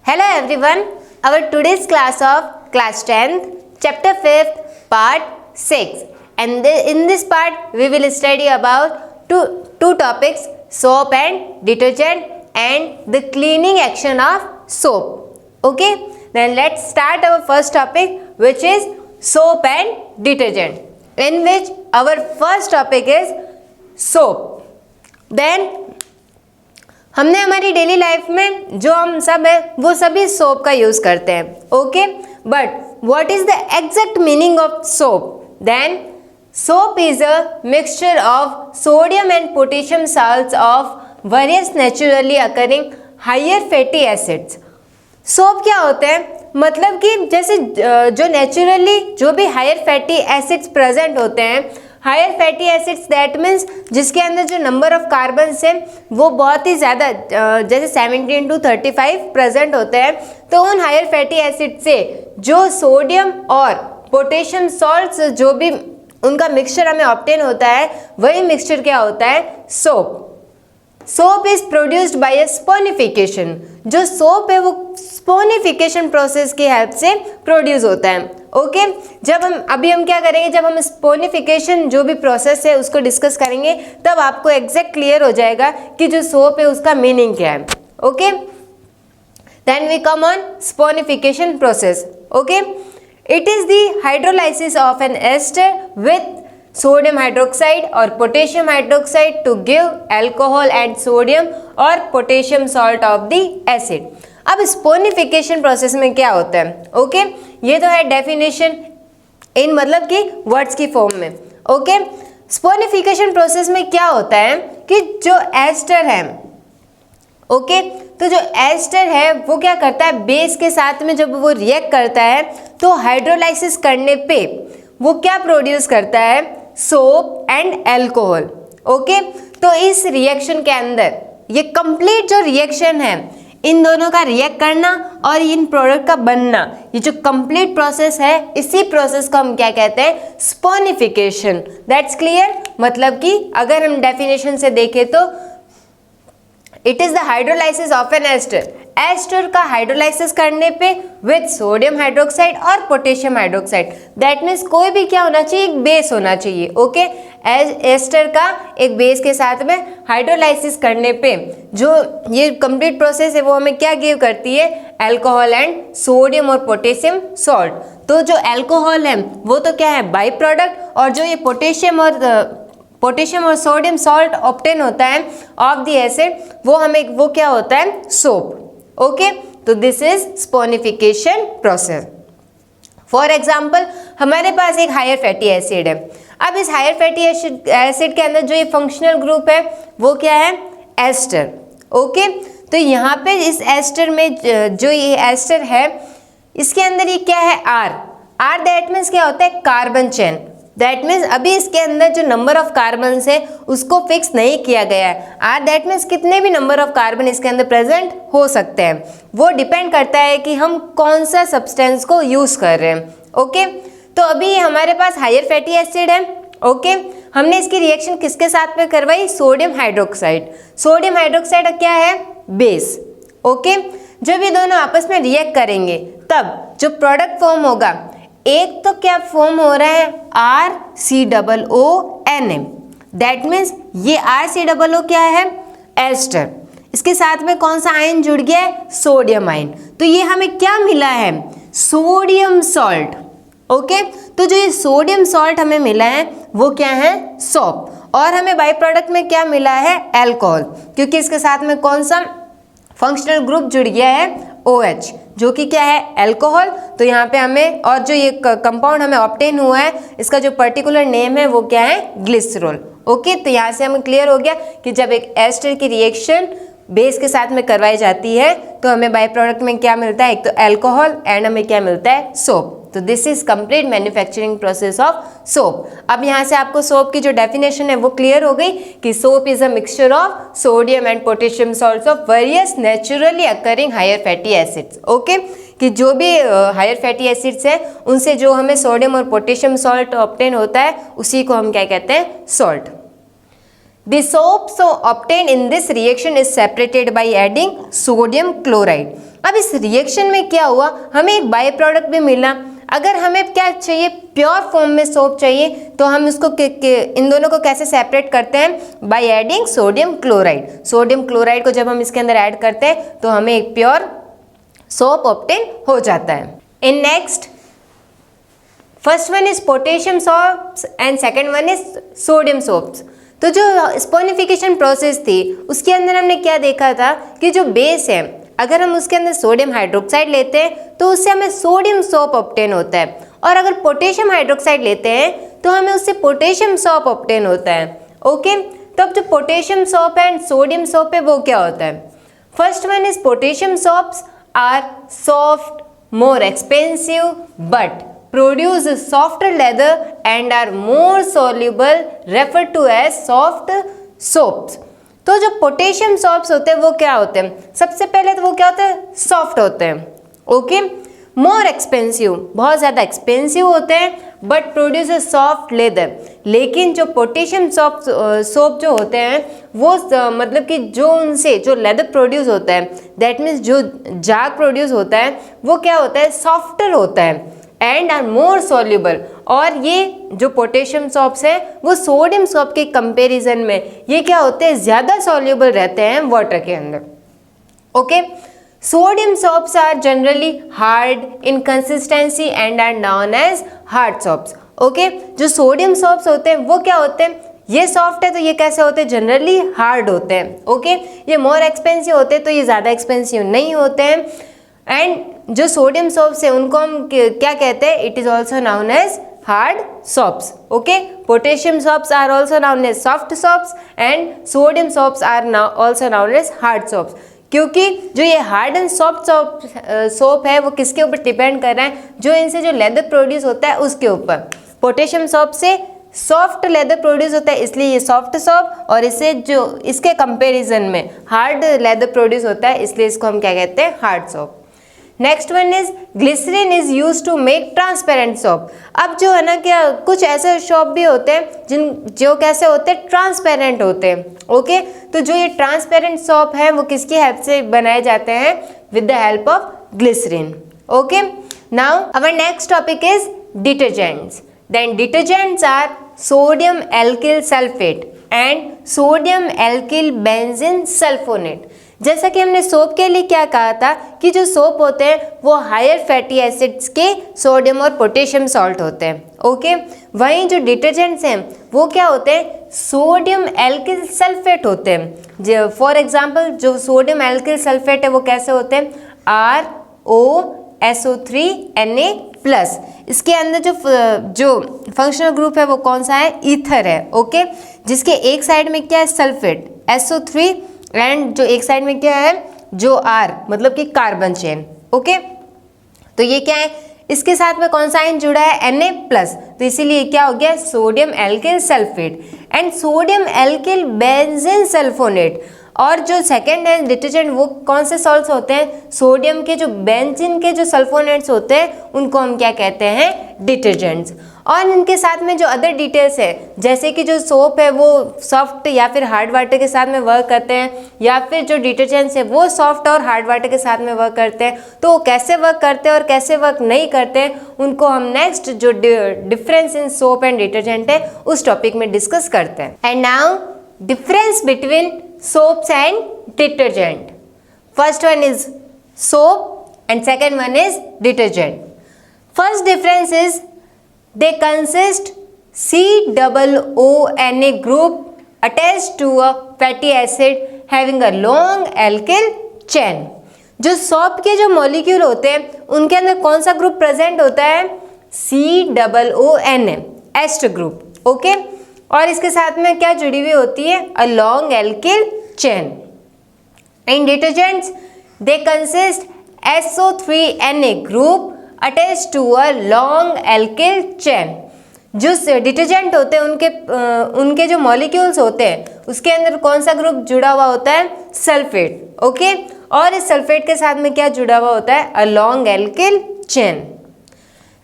Hello everyone, our today's class of class 10th, chapter 5th, part 6. And in this part, we will study about two topics, soap and detergent and the cleaning action of soap. Okay, then let's start our first topic, which is soap and detergent, in which our first topic is soap. Then हमने हमारी daily life में जो हम सब है वो सभी soap का यूज करते हैं. Okay, but what is the exact meaning of soap? Then soap is a mixture of sodium and potassium salts of various naturally occurring higher fatty acids. Soap क्या होते हैं? मतलब कि जैसे जो नेचुरली जो भी हायर फैटी एसिड्स प्रेजेंट होते हैं, higher fatty acids that means जिसके अंदर जो नंबर ऑफ कार्बन्स हैं वो बहुत ही ज़्यादा जैसे 17 to 35 प्रेजेंट होते हैं. तो उन हायर फैटी एसिड से जो सोडियम और पोटेशियम सॉल्ट्स जो भी उनका मिक्सचर हमें ऑब्टेन होता है, वही मिक्सचर क्या होता है? Soap. Soap is produced by a saponification. जो सोप है वो स्पोनिफिकेशन प्रोसेस की हेल्प से प्रोड्यूस होता है. ओके, जब हम क्या करेंगे, जब हम स्पोनिफिकेशन जो भी प्रोसेस है उसको डिस्कस करेंगे तब आपको एग्जैक्ट क्लियर हो जाएगा कि जो सोप है उसका मीनिंग क्या है. Okay, then we come on saponification process. Okay, it is the hydrolysis of an ester with sodium hydroxide or potassium hydroxide to give alcohol and sodium or potassium salt of the acid. अब saponification process में क्या होता है? Okay, ये तो है definition in मतलब कि वर्ड्स की फॉर्म में. ओके, स्पोनिफिकेशन प्रोसेस में क्या होता है कि जो एस्टर है, ओके, तो जो एस्टर है वो क्या करता है, बेस के साथ में जब वो रिएक्ट करता है तो हाइड्रोलाइसिस करने पे वो क्या प्रोड्यूस करता है? Soap and alcohol. ओके, तो इस रिएक्शन के अंदर ये कंप्लीट जो रिएक्शन है, इन दोनों का रिएक्ट करना और इन प्रोडक्ट का बनना, ये जो कंप्लीट प्रोसेस है, इसी प्रोसेस को हम क्या कहते हैं? स्पोनिफिकेशन. That's clear. मतलब कि अगर हम डेफिनेशन से देखें तो it is the hydrolysis of an ester. Ester का हाइड्रोलाइसिस करने पे विथ सोडियम हाइड्रोक्साइड और पोटेशियम हाइड्रोक्साइड. दैट मीन्स कोई भी क्या होना चाहिए? एक बेस होना चाहिए. ओके, एस्टर का एक बेस के साथ में हाइड्रोलाइसिस करने पे जो ये कंप्लीट प्रोसेस है वो हमें क्या गिव करती है? अल्कोहल एंड सोडियम और पोटेशियम सॉल्ट. तो जो अल्कोहल है वो तो क्या है? By product. और जो ये पोटेशियम और सोडियम सॉल्ट ऑब्टेन होता है ऑफ द एसिड, वो क्या होता है? सोप. ओके, तो this is saponification process. For example, हमारे पास एक हायर फैटी एसिड है. अब इस हायर फैटी एसिड के अंदर जो ये फंक्शनल ग्रुप है वो क्या है? एस्टर. ओके, तो यहाँ पे इस एस्टर में जो ये एस्टर है इसके अंदर ये क्या है? आर दैट मीन्स क्या होता है? Carbon chain. दैट मीन्स अभी इसके अंदर जो नंबर ऑफ कार्बन है उसको फिक्स नहीं किया गया है. आर दैट मीन्स कितने भी नंबर ऑफ कार्बन इसके अंदर प्रेजेंट हो सकते हैं. वो डिपेंड करता है कि हम कौन सा सब्सटेंस को यूज कर रहे हैं. ओके, तो अभी हमारे पास हायर फैटी एसिड है. ओके, हमने इसकी रिएक्शन किसके साथ में करवाई? Sodium hydroxide. सोडियम हाइड्रोक्साइड क्या है? बेस. ओके, जब ये दोनों आपस में रिएक्ट करेंगे तब जो प्रोडक्ट फॉर्म होगा, एक तो क्या फॉर्म हो रहा है? RCOONM. दैट मीन्स ये RCOO क्या है? एस्टर. इसके साथ में कौन सा आयन जुड़ गया है? Sodium ion. तो ये हमें क्या मिला है? Sodium salt. ओके, तो जो ये सोडियम सॉल्ट हमें मिला है वो क्या है? सोप. और हमें बाई प्रोडक्ट में क्या मिला है? अल्कोहल. क्योंकि इसके साथ में कौन सा फंक्शनल ग्रुप जुड़ गया है? OH, जो कि क्या है? अल्कोहल. तो यहाँ पे हमें और जो ये कंपाउंड हमें ऑब्टेन हुआ है इसका जो पर्टिकुलर नेम है वो क्या है? ग्लिसरॉल. ओके, तो यहाँ से हमें क्लियर हो गया कि जब एक एस्टर की रिएक्शन बेस के साथ में करवाई जाती है तो हमें बाई प्रोडक्ट में क्या मिलता है? एक तो अल्कोहल एंड हमें क्या मिलता है? सोप. तो this is complete manufacturing process of soap. अब यहाँ से आपको सोप की जो डेफिनेशन है वो क्लियर हो गई कि soap is a mixture of sodium and potassium salts of various naturally occurring higher fatty acids. Okay, कि जो भी हायर फैटी एसिड्स हैं उनसे जो हमें सोडियम और पोटेशियम सॉल्ट ऑब्टेन होता है उसी को हम क्या कहते हैं? Salt. The soap so obtained in this reaction is separated by adding sodium chloride. अब इस रिएक्शन में क्या हुआ, हमें एक बाई प्रोडक्ट भी मिला। अगर हमें क्या चाहिए, प्योर फॉर्म में सोप चाहिए, तो हम इसको इन दोनों को कैसे सेपरेट करते हैं, by adding sodium chloride. Sodium chloride को जब हम इसके अंदर ऐड करते हैं तो हमें एक प्योर सोप ऑब्टेन हो जाता है। In next, first one is potassium soaps and second one is sodium soaps. तो जो स्पोनिफिकेशन प्रोसेस थी उसके अंदर हमने क्या देखा था कि जो बेस है, अगर हम उसके अंदर सोडियम हाइड्रोक्साइड लेते हैं तो उससे हमें सोडियम सोप ऑब्टेन होता है, और अगर पोटेशियम हाइड्रोक्साइड लेते हैं तो हमें उससे पोटेशियम सोप ऑब्टेन होता है। ओके, तो अब जो potassium soap and sodium soap है वो क्या होता है। First one is potassium soaps are soft, more expensive, but produce softer leather and are more soluble, referred to as soft soaps। तो जो पोटेशियम सोप्स होते हैं वो क्या होते हैं, सबसे पहले तो वो क्या होते हैं, सॉफ्ट होते हैं। ओके, मोर एक्सपेंसिव, बहुत ज़्यादा एक्सपेंसिव होते हैं, बट प्रोड्यूस सॉफ्ट लेदर। लेकिन जो पोटेशियम सोप जो होते हैं वो मतलब कि जो उनसे जो लेदर प्रोड्यूस होता है, दैट मीन्स जो जाग प्रोड्यूस होता है वो क्या होता है, सॉफ्टर होता है, एंड आर मोर सोल्यूबल। और ये जो पोटेशियम सोप्स है वो सोडियम सोप के कंपैरिजन में ये क्या होते हैं, ज़्यादा सोल्यूबल रहते हैं वाटर के अंदर। Okay, sodium soaps are generally hard in consistency and are known as hard soaps. Okay, जो सोडियम सोप्स होते हैं वो क्या होते हैं, ये सॉफ्ट है तो ये कैसे होते हैं, जनरली हार्ड होते हैं। ओके, ये मोर एक्सपेंसिव होते हैं तो ये ज़्यादा एक्सपेंसिव नहीं होते हैं। एंड जो सोडियम सोप्स है उनको हम क्या कहते हैं, it is also known as hard soaps. Okay, potassium soaps are also known as soft soaps and sodium soaps are also known as hard soaps. क्योंकि जो ये हार्ड एंड सॉफ्ट सोप है वो किसके ऊपर डिपेंड कर रहा है, जो इनसे जो लेदर प्रोड्यूस होता है उसके ऊपर। पोटेशियम सोप से सॉफ्ट लेदर प्रोड्यूस होता है इसलिए ये सॉफ्ट सोप, और इससे जो इसके कंपैरिजन में हार्ड लेदर प्रोड्यूस होता है इसलिए इसको हम क्या कहते हैं, hard soap. Next one is glycerine is use to make transparent soap. अब जो है ना क्या, कुछ ऐसे सोप भी होते हैं जो कैसे होते हैं, ट्रांसपेरेंट होते हैं। ओके, तो जो ये ट्रांसपेरेंट सोप है वो किसकी हेल्प से बनाए जाते हैं, with the help of glycerine. Okay, now our next topic is detergents. Then detergents are sodium alkyl sulphate and sodium alkyl benzene sulphonate. जैसा कि हमने सोप के लिए क्या कहा था कि जो सोप होते हैं वो हायर फैटी एसिड्स के सोडियम और पोटेशियम सॉल्ट होते हैं। ओके, वहीं जो डिटर्जेंट्स हैं वो क्या होते हैं, सोडियम एल्किल सल्फेट होते हैं। फॉर एग्जांपल जो सोडियम एल्किल सल्फेट है वो कैसे होते हैं, ROSO3Na+। इसके अंदर जो फंक्शनल ग्रुप है वो कौन सा है, ईथर है। ओके, जिसके एक साइड में क्या है, सल्फेट SO3, एंड जो एक साइड में क्या है, जो R मतलब कि कार्बन चेन। ओके, तो ये क्या है, इसके साथ में कौन सा आयन जुड़ा है, Na+, तो इसीलिए क्या हो गया, sodium alkyl sulphate and sodium alkyl benzene sulfonate. और जो सेकेंड है डिटर्जेंट वो कौन से सॉल्ट्स होते हैं, सोडियम के जो बेंजीन के जो सल्फोनेट्स होते हैं उनको हम क्या कहते हैं, डिटर्जेंट्स। और इनके साथ में जो अदर डिटेल्स है, जैसे कि जो सोप है वो सॉफ्ट या फिर हार्ड वाटर के साथ में वर्क करते हैं, या फिर जो डिटर्जेंट्स है वो सॉफ्ट और हार्ड वाटर के साथ में वर्क करते हैं, तो वो कैसे वर्क करते हैं और कैसे वर्क नहीं करते हैं उनको हम नेक्स्ट जो difference in soap and detergent है उस टॉपिक में डिस्कस करते हैं। And now difference between soaps and detergent. First one is soap and second one is detergent. First difference is they consist COONA group attached to a fatty acid having a long alkyl chain. जो soap के जो molecule होते हैं उनके अंदर कौन सा group present होता है, COONA एस्टर ग्रुप। ओके, और इसके साथ में क्या जुड़ी हुई होती है, a long alkyl chain. In detergents they consist SO3Na group attached to a long alkyl chain. जो डिटर्जेंट होते हैं उनके जो मॉलिक्यूल्स होते हैं उसके अंदर कौन सा ग्रुप जुड़ा हुआ होता है, सल्फेट। ओके, और इस सल्फेट के साथ में क्या जुड़ा हुआ होता है, a long alkyl chain.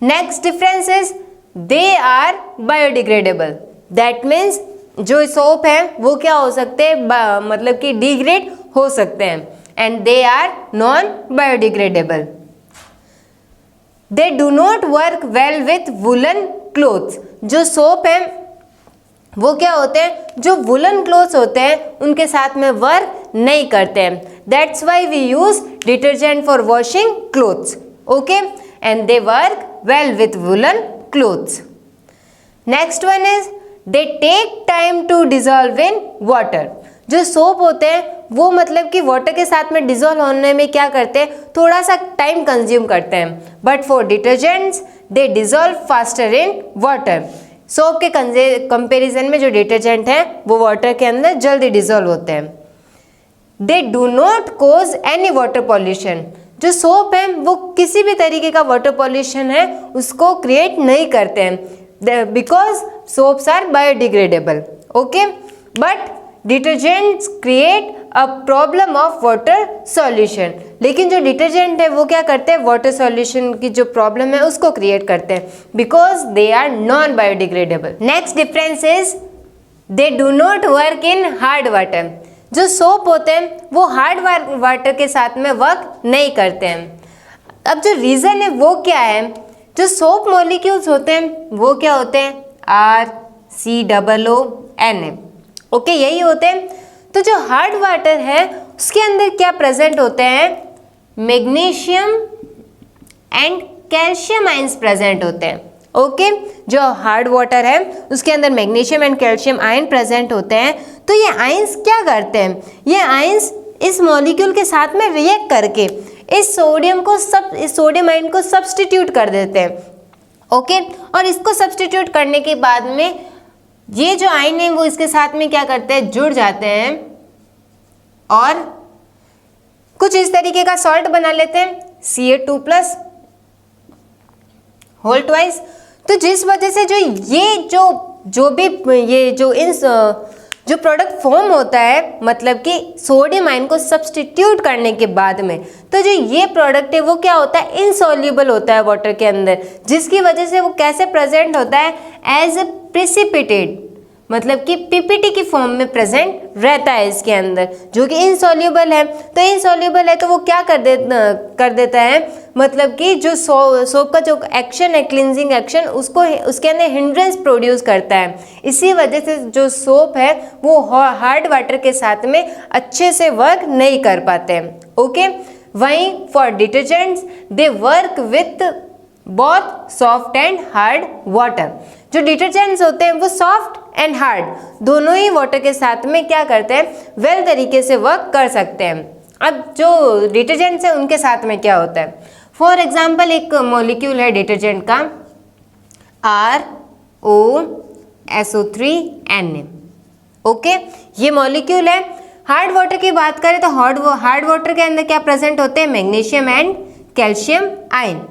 Next difference is they are biodegradable. That means जो सोप है वो क्या हो सकते हैं, मतलब कि डिग्रेड हो सकते हैं। and they are non-biodegradable. They do not work well with woolen clothes. जो सोप है वो क्या होते हैं, जो वुलन क्लोथ्स होते हैं उनके साथ में वर्क नहीं करते हैं. That's why we use detergent for washing clothes. Okay, and they work well with woollen clothes. Next one is they take time to dissolve in water. जो सोप होते हैं वो मतलब कि वाटर के साथ में डिजॉल्व होने में क्या करते हैं, थोड़ा सा टाइम कंज्यूम करते हैं. But for detergents they dissolve faster in water. Soap के कंपैरिजन में जो डिटर्जेंट है वो वाटर के अंदर जल्दी डिजॉल्व होते हैं. दे do not cause any water pollution. जो सोप है वो किसी भी तरीके का वाटर पॉल्यूशन है उसको क्रिएट नहीं करते हैं, because soaps are biodegradable. Okay, but detergents create a problem of water solution. लेकिन जो डिटर्जेंट है वो क्या करते हैं, वाटर सॉल्यूशन की जो प्रॉब्लम है उसको क्रिएट करते हैं, because they are non biodegradable. Next difference is they do not work in hard water. जो सोप होते हैं वो हार्ड वाटर के साथ में वर्क नहीं करते हैं. अब जो रीज़न है वो क्या है, जो सोप मॉलिक्यूल्स होते हैं वो क्या होते हैं, RCOONA. ओके, यही होते हैं. तो जो हार्ड वाटर है उसके अंदर क्या प्रेजेंट होते हैं, magnesium and calcium ions present होते हैं. ओके, जो हार्ड वाटर है उसके अंदर magnesium and calcium ion present होते हैं. तो ये आयंस क्या करते हैं, ये आयंस इस मॉलिक्यूल के साथ में रिएक्ट करके इस सोडियम आयन को सब्स्टिट्यूट कर देते हैं. ओके, और इसको सब्स्टिट्यूट करने के बाद में ये जो आयन है वो इसके साथ में क्या करते हैं, जुड़ जाते हैं और कुछ इस तरीके का सॉल्ट बना लेते हैं, Ca2+ होल ट्वाइस. तो जिस वजह से जो प्रोडक्ट फॉर्म होता है, मतलब कि सोडियम आयन को सब्स्टिट्यूट करने के बाद में, तो जो ये प्रोडक्ट है वो क्या होता है, इनसॉल्युबल होता है वाटर के अंदर, जिसकी वजह से वो कैसे प्रेजेंट होता है, एज ए प्रेसिपिटेट, मतलब कि पीपीटी की फॉर्म में प्रेजेंट रहता है इसके अंदर, जो कि इनसॉल्युबल है. तो इनसॉल्युबल है तो वो क्या कर देता है, मतलब कि जो सोप का जो एक्शन है, क्लिनजिंग एक्शन, उसके अंदर हिंड्रेंस प्रोड्यूस करता है. इसी वजह से जो सोप है वो हार्ड वाटर के साथ में अच्छे से वर्क नहीं कर पाते हैं. ओके, वहीं for detergents they work with both soft and hard water. जो डिटर्जेंट्स होते हैं वो सॉफ्ट एंड हार्ड दोनों ही वाटर के साथ में क्या करते हैं, वेल तरीके से वर्क कर सकते हैं. अब जो डिटर्जेंट्स हैं उनके साथ में क्या होता है, फॉर एग्जांपल एक मॉलिक्यूल है डिटर्जेंट का ROSO3Na. ओके, ये मॉलिक्यूल है. हार्ड वाटर की बात करें तो हार्ड वाटर के अंदर क्या प्रेजेंट होते हैं, मैग्नीशियम एंड कैल्शियम आयन.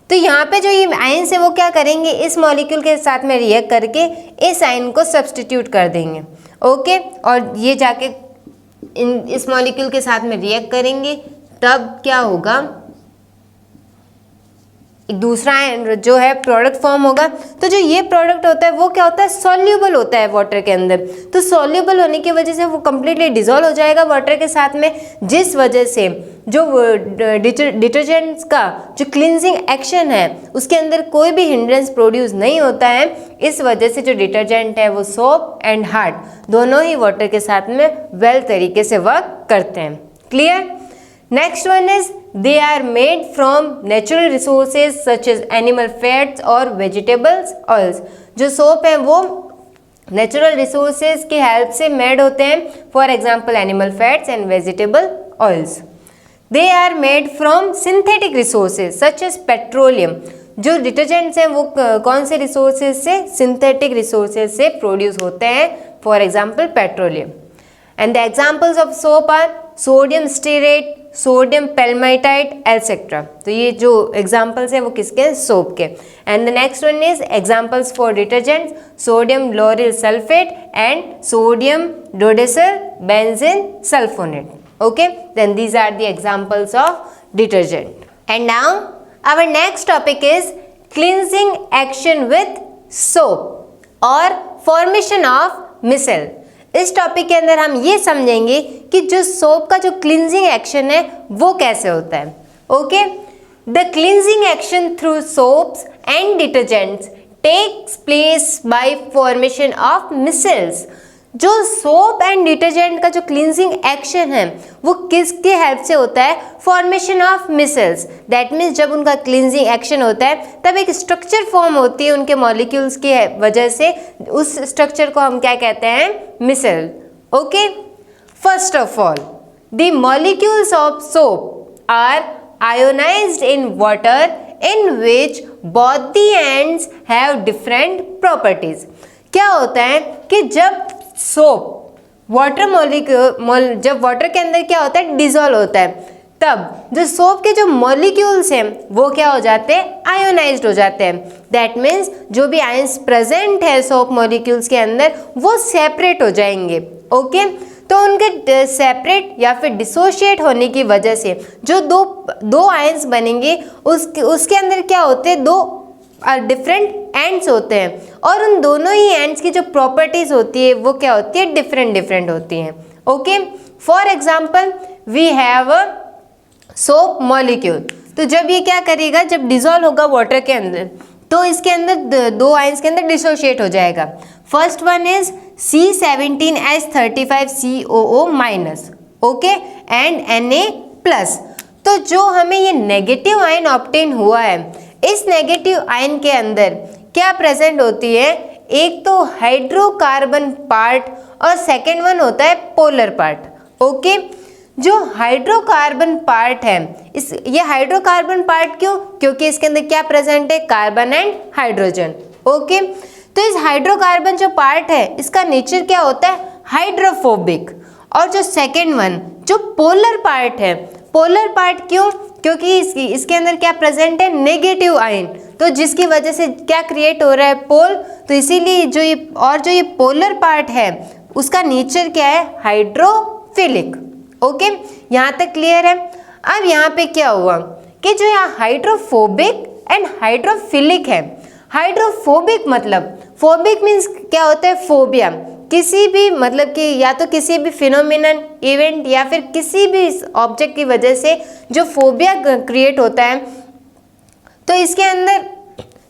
तो यहाँ पे जो ये आयन्स है वो क्या करेंगे, इस मॉलिक्यूल के साथ में रिएक्ट करके इस आयन को सब्स्टिट्यूट कर देंगे. ओके, और ये जाके इस मॉलिक्यूल के साथ में रिएक्ट करेंगे, तब क्या होगा, एक दूसरा जो है प्रोडक्ट फॉर्म होगा. तो जो ये प्रोडक्ट होता है वो क्या होता है, सॉल्यूबल होता है वाटर के अंदर. तो सॉल्यूबल होने की वजह से वो कम्प्लीटली डिजोल्व हो जाएगा वाटर के साथ में, जिस वजह से जो डिटर्जेंट्स का जो क्लिनजिंग एक्शन है उसके अंदर कोई भी हिंड्रेंस प्रोड्यूस नहीं होता है. इस वजह से जो डिटर्जेंट है वो सोप एंड हार्ड दोनों ही वाटर के साथ में वेल तरीके से वर्क करते हैं. Clear? Next one is they are made from natural resources such as animal fats और vegetables oils. जो सोप है वो नेचुरल रिसोर्सेज की हेल्प से मेड होते हैं, for example animal fats and vegetable oils. They are made from synthetic resources such as petroleum. जो detergents हैं वो कौन से रिसोर्सेज से, सिंथेटिक रिसोर्सेज से प्रोड्यूस होते हैं, for example petroleum. And the examples of soap are sodium stearate, sodium palmitate etcetera. तो ये जो एग्जाम्पल्स हैं वो किसके, सोप के. And the next one is examples for detergents, sodium lauryl sulphate and sodium dodecyl benzene sulphonate. Okay, then these are the examples of detergent. And now our next topic is cleansing action with soap or formation of micelle. इस topic के अंदर हम ये समझेंगे कि जो soap का जो क्लींजिंग एक्शन है वो कैसे होता है। Okay, the cleansing action through soaps and detergents takes place by formation of micelles. जो सोप एंड डिटर्जेंट का जो क्लींजिंग एक्शन है वो किसके हेल्प से होता है? Formation of micelles. That means जब उनका क्लींजिंग एक्शन होता है तब एक स्ट्रक्चर फॉर्म होती है उनके मॉलिक्यूल्स की वजह से, उस स्ट्रक्चर को हम क्या कहते हैं? Micelle. Okay, first of all the molecules of soap are ionised in water in which both the ends have different properties। क्या होता है कि जब सोप वाटर मॉलिक्यूल जब वाटर के अंदर क्या होता है? डिजोल्व होता है, तब जो सोप के जो मॉलिक्यूल्स हैं वो क्या हो जाते हैं? आयोनाइज्ड हो जाते हैं। दैट मीन्स जो भी आयंस प्रेजेंट है सोप मॉलिक्यूल्स के अंदर वो सेपरेट हो जाएंगे। ओके, तो उनके सेपरेट या फिर डिसोशिएट होने की वजह से जो दो आयंस बनेंगे उसके अंदर क्या होते हैं? दो डिफरेंट एंड्स होते हैं और उन दोनों ही एंड्स की जो प्रॉपर्टीज होती है वो क्या होती है? डिफरेंट होती हैं। Okay, for example we have a soap molecule. तो जब ये क्या करेगा? जब डिसॉल्व होगा वाटर के अंदर तो इसके अंदर दो आयंस के अंदर डिसोशिएट हो जाएगा। First one is C17H35COO minus, okay, and Na plus. तो जो हमें ये नेगेटिव आयन ऑब्टेन हुआ है, इस नेगेटिव आयन के अंदर क्या प्रेजेंट होती है? एक तो हाइड्रोकार्बन पार्ट और सेकेंड वन होता है पोलर पार्ट। ओके, जो हाइड्रोकार्बन पार्ट है ये हाइड्रोकार्बन पार्ट क्यों? क्योंकि इसके अंदर क्या प्रेजेंट है? Carbon and hydrogen. ओके, तो इस हाइड्रोकार्बन जो पार्ट है इसका नेचर क्या होता है? हाइड्रोफोबिक। और जो सेकेंड वन जो पोलर पार्ट है, पोलर पार्ट क्यों? क्योंकि इसके अंदर क्या प्रेजेंट है? नेगेटिव आयन, तो जिसकी वजह से क्या क्रिएट हो रहा है? पोल। तो इसीलिए जो ये पोलर पार्ट है उसका नेचर क्या है? हाइड्रोफिलिक। ओके, यहाँ तक क्लियर है? अब यहाँ पे क्या हुआ कि जो यहाँ हाइड्रोफोबिक एंड हाइड्रोफिलिक है। हाइड्रोफोबिक मतलब, फोबिक मीन्स क्या होता है? फोबिया, किसी भी मतलब कि या तो किसी भी फिनोमिनन इवेंट या फिर किसी भी ऑब्जेक्ट की वजह से जो फोबिया क्रिएट होता है। तो इसके अंदर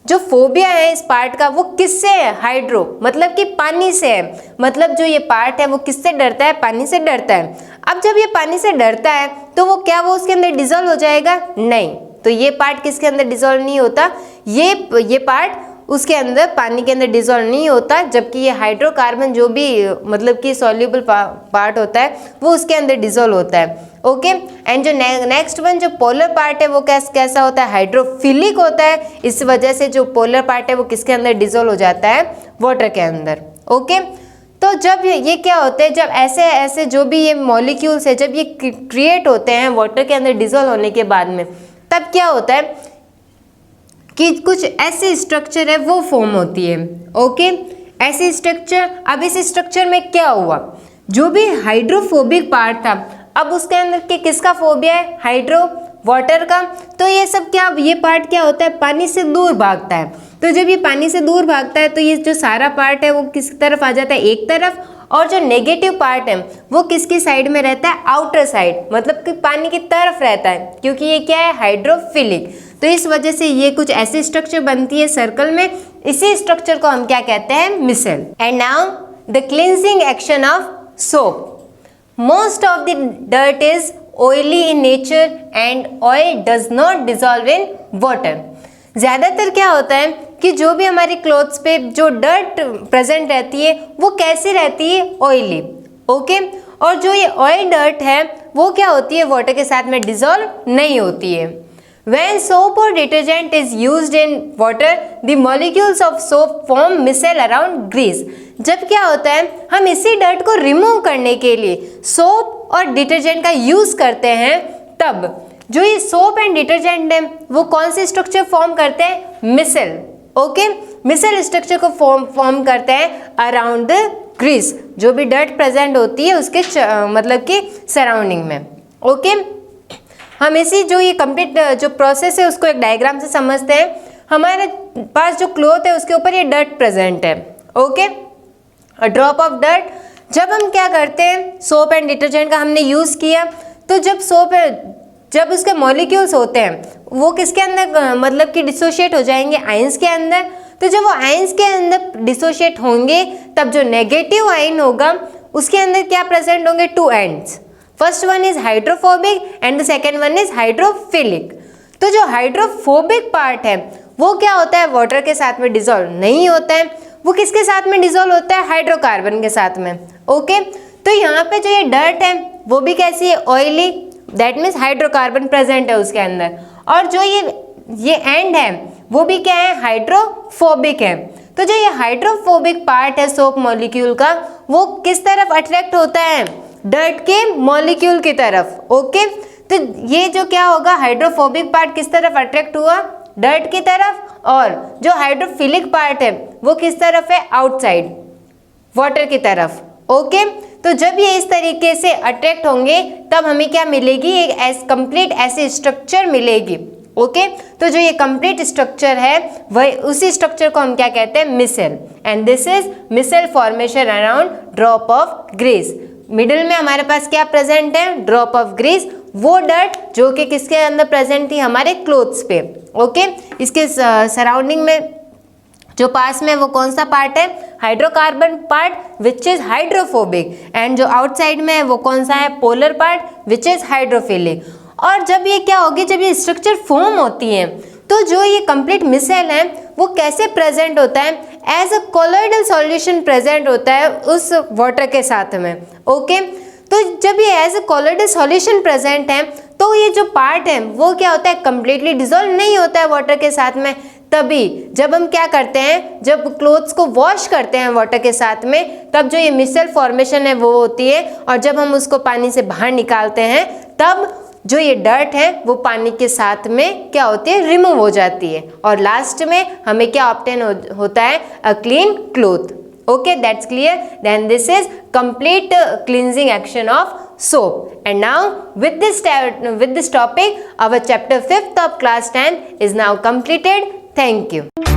जो फोबिया है इस पार्ट का वो किससे है? हाइड्रो मतलब कि पानी से है। मतलब जो ये पार्ट है वो किससे डरता है? पानी से डरता है। अब जब ये पानी से डरता है तो वो उसके अंदर डिसॉल्व हो जाएगा? नहीं। तो ये पार्ट किसके अंदर डिसॉल्व नहीं होता? ये पार्ट उसके अंदर पानी के अंदर डिसॉल्व नहीं होता, जबकि ये हाइड्रोकार्बन जो भी मतलब कि सॉल्युबल पार्ट होता है वो उसके अंदर डिसॉल्व होता है। ओके, एंड जो नेक्स्ट वन जो पोलर पार्ट है वो कैसा होता है? हाइड्रोफिलिक होता है। इस वजह से जो पोलर पार्ट है वो किसके अंदर डिसॉल्व हो जाता है? वाटर के अंदर। ओके, तो जब ये क्या होता है? जब ऐसे जो भी ये मॉलिक्यूल्स है जब ये क्रिएट होते हैं वाटर के अंदर डिसॉल्व होने के बाद में, तब क्या होता है कि कुछ ऐसे स्ट्रक्चर है वो फॉर्म होती है। ओके, ऐसे स्ट्रक्चर। अब इस स्ट्रक्चर में क्या हुआ? जो भी हाइड्रोफोबिक पार्ट था अब उसके अंदर किसका फोबिया है? हाइड्रो वाटर का। तो ये सब ये पार्ट क्या होता है? पानी से दूर भागता है। तो जब ये पानी से दूर भागता है तो ये जो सारा पार्ट है वो किस तरफ आ जाता है? एक तरफ। और जो नेगेटिव पार्ट है वो किसकी साइड में रहता है? आउटर साइड, मतलब कि पानी की तरफ रहता है, क्योंकि ये क्या है? हाइड्रोफिलिक। तो इस वजह से ये कुछ ऐसी स्ट्रक्चर बनती है सर्कल में। इसी स्ट्रक्चर को हम क्या कहते हैं? Micelle. And now the cleansing action of soap. Most of the dirt is oily in nature and oil does not dissolve in water. ज़्यादातर क्या होता है कि जो भी हमारे क्लोथ्स पे जो डर्ट प्रेजेंट रहती है वो कैसी रहती है? ऑयली। ओके, और जो ये ऑयल डर्ट है वो क्या होती है? वाटर के साथ में डिसॉल्व नहीं होती है। When soap or detergent is used in water, the molecules of soap form micelle around grease. जब क्या होता है? हम इसी डर्ट को रिमूव करने के लिए सोप और डिटर्जेंट का यूज करते हैं, तब जो ये सोप एंड डिटर्जेंट है वो कौन से स्ट्रक्चर फॉर्म करते हैं? मिसल। ओके, मिसल स्ट्रक्चर को फॉर्म करते हैं अराउंड द ग्रीस, जो भी डर्ट प्रेजेंट होती है उसके मतलब कि सराउंडिंग में। ओके, हम इसी जो ये कंप्लीट जो प्रोसेस है उसको एक डायग्राम से समझते हैं। हमारे पास जो क्लॉथ है उसके ऊपर ये डर्ट प्रेजेंट है। Okay, a drop of dirt जब हम क्या करते हैं, सोप एंड डिटर्जेंट का हमने यूज़ किया, तो जब उसके मॉलिक्यूल्स होते हैं वो किसके अंदर मतलब कि डिसोशिएट हो जाएंगे, आयंस के अंदर। तो जब वो आयंस के अंदर डिसोशिएट होंगे तब जो नेगेटिव आयन होगा उसके अंदर क्या प्रेजेंट होंगे, two ends. First one is hydrophobic and the second one is hydrophilic. तो जो हाइड्रोफोबिक पार्ट है वो क्या होता है, वाटर के साथ में डिजोल्व नहीं होता है, वो किसके साथ में डिजोल्व होता है, हाइड्रोकार्बन के साथ में। ओके, तो यहाँ पे जो ये डर्ट है वो भी कैसी है, oily, that means hydrocarbon present है उसके अंदर। और जो ये एंड है वो भी क्या है, हाइड्रोफोबिक है। तो जो ये हाइड्रोफोबिक पार्ट है सोप मॉलिक्यूल का, वो किस तरफ अट्रैक्ट होता है, डर्ट के मॉलिक्यूल की तरफ। ओके, तो ये जो क्या होगा, हाइड्रोफोबिक पार्ट किस तरफ अट्रैक्ट हुआ, डर्ट की तरफ, और जो हाइड्रोफिलिक पार्ट है वो किस तरफ है, आउटसाइड, वाटर की तरफ। ओके, तो जब ये इस तरीके से अट्रैक्ट होंगे तब हमें क्या मिलेगी, एक कंप्लीट ऐसी स्ट्रक्चर मिलेगी। ओके, तो जो ये कंप्लीट स्ट्रक्चर है वही, उसी स्ट्रक्चर को हम क्या कहते हैं, micelle. And this is micelle formation around drop of grease. Middle में हमारे पास क्या प्रेजेंट है, ड्रॉप ऑफ ग्रीस, वो डर्ट जो कि किसके अंदर प्रेजेंट थी, हमारे क्लोथ्स पे। ओके, इसके सराउंडिंग में जो पास में वो कौन सा पार्ट है, hydrocarbon part which is hydrophobic, and जो आउटसाइड में है वो कौन सा है, polar part which is hydrophilic. और जब ये क्या होगी, जब ये स्ट्रक्चर फॉर्म होती है तो जो ये कंप्लीट मिसेल है वो कैसे प्रेजेंट होता है, as a colloidal solution present होता है उस वाटर के साथ में। ओके, तो जब ये as a colloidal solution present है तो ये जो पार्ट है वो क्या होता है, कंप्लीटली डिसॉल्व नहीं होता है वाटर के साथ में। तभी जब हम क्या करते हैं, जब क्लोथ्स को वॉश करते हैं वाटर के साथ में, तब जो ये मिसेल फॉर्मेशन है वो होती है, और जब हम उसको पानी से बाहर निकालते हैं तब जो ये डर्ट है वो पानी के साथ में क्या होती है, रिमूव हो जाती है, और लास्ट में हमें क्या ऑब्टेन होता है, a clean cloth. Okay, that's clear. Then this is complete cleansing action of soap. And now with this topic, our chapter 5th of class 10 is now completed. Thank you.